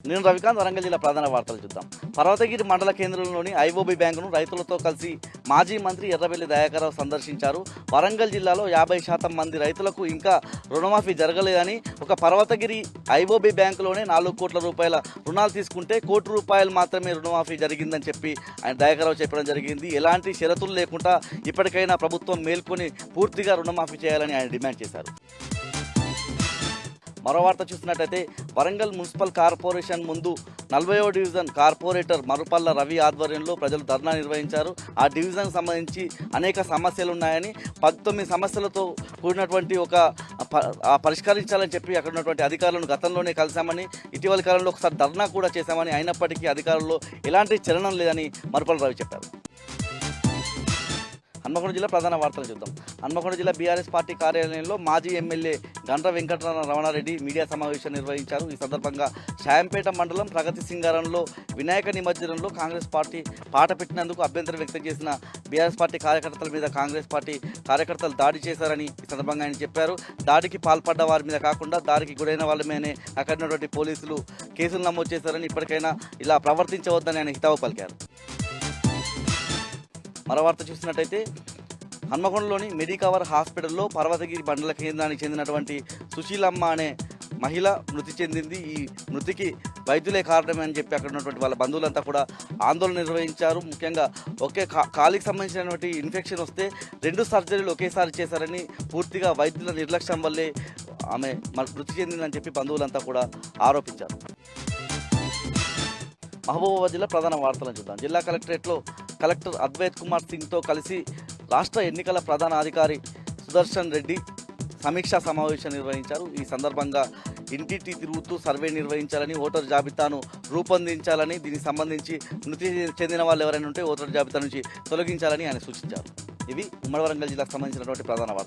నేను రవికాంత్, వరంగల్ జిల్లా ప్రధాన వార్తలు చూద్దాం. పర్వతగిరి మండల కేంద్రంలోని ఐఓబి బ్యాంకును రైతులతో కలిసి మాజీ మంత్రి ఎర్రబెల్లి దయాకర్రావు సందర్శించారు. వరంగల్ జిల్లాలో 50% మంది రైతులకు ఇంకా రుణమాఫీ జరగలేదని, ఒక పర్వతగిరి ఐఓబి బ్యాంకులోనే 4 కోట్ల రూపాయల రుణాలు తీసుకుంటే ₹1 కోటి మాత్రమే రుణమాఫీ జరిగిందని చెప్పి ఆయన దయాకర్రావు చెప్పడం జరిగింది. ఎలాంటి షరతులు లేకుండా ఇప్పటికైనా ప్రభుత్వం మేల్కొని పూర్తిగా రుణమాఫీ చేయాలని ఆయన డిమాండ్ చేశారు. మరో వార్త చూసినట్టయితే వరంగల్ మున్సిపల్ కార్పొరేషన్ ముందు 40వ డివిజన్ కార్పొరేటర్ మరుపల్ల రవి ఆధ్వర్యంలో ప్రజలు ధర్నా నిర్వహించారు. ఆ డివిజన్కి సంబంధించి అనేక సమస్యలు ఉన్నాయని, 19 సమస్యలతో కూడినటువంటి పరిష్కరించాలని చెప్పి అక్కడ ఉన్నటువంటి అధికారులను గతంలోనే కలిశామని, ఇటీవల కాలంలో ఒకసారి ధర్నా కూడా చేశామని, అయినప్పటికీ అధికారుల్లో ఎలాంటి చలనం లేదని మరుపల్ల రవి చెప్పారు. హన్మకొండ జిల్లా ప్రధాన వార్తలు చూద్దాం. హన్మకొండ జిల్లా బీఆర్ఎస్ పార్టీ కార్యాలయంలో మాజీ ఎమ్మెల్యే గండ్ర వెంకటరమణారెడ్డి మీడియా సమావేశం నిర్వహించారు. ఈ సందర్భంగా షాయంపేట మండలం ప్రగతి సింగారంలో వినాయక నిమజ్జనంలో కాంగ్రెస్ పార్టీ పాట పెట్టినందుకు అభ్యంతరం వ్యక్తం చేసిన బీఆర్ఎస్ పార్టీ కార్యకర్తల మీద కాంగ్రెస్ పార్టీ కార్యకర్తలు దాడి చేశారని ఈ సందర్భంగా ఆయన చెప్పారు. దాడికి పాల్పడ్డ వారి మీద కాకుండా దాడికి గురైన వాళ్ళ మీదనే అక్కడ ఉన్నటువంటి పోలీసులు కేసులు నమోదు చేశారని, ఇప్పటికైనా ఇలా ప్రవర్తించవద్దని ఆయన హితవు పలికారు. మరో వార్త చూసినట్టయితే హన్మకొండలోని మెడికవర్ హాస్పిటల్లో పర్వతగిరి మండల కేంద్రానికి చెందినటువంటి సుశీలమ్మ అనే మహిళ మృతి చెందింది. ఈ మృతికి వైద్యులే కారణమే అని చెప్పి అక్కడ ఉన్నటువంటి వాళ్ళ బంధువులంతా కూడా ఆందోళన నిర్వహించారు. ముఖ్యంగా ఒకే కాలికి సంబంధించినటువంటి ఇన్ఫెక్షన్ వస్తే 2 సర్జరీలు ఒకేసారి చేశారని, పూర్తిగా వైద్యుల నిర్లక్ష్యం వల్లే ఆమె మృతి చెందిందని చెప్పి బంధువులంతా కూడా ఆరోపించారు. మహబూబాబాద్ జిల్లా ప్రధాన వార్తలను చూద్దాం. జిల్లా కలెక్టరేట్లో కలెక్టర్ అద్వైత్ కుమార్ సింగ్తో కలిసి రాష్ట్ర ఎన్నికల ప్రధాన అధికారి సుదర్శన్ రెడ్డి సమీక్షా సమావేశం నిర్వహించారు. ఈ సందర్భంగా ఇంటింటి తిరుగుతూ సర్వే నిర్వహించాలని, ఓటర్ జాబితాను రూపొందించాలని, దీనికి సంబంధించి మృతి చెందిన వాళ్ళు ఎవరైనా ఉంటే ఓటర్ జాబితా నుంచి తొలగించాలని ఆయన సూచించారు. ఇవి ఉమ్మడి వరంగల్ జిల్లాకు సంబంధించినటువంటి ప్రధాన వార్తలు.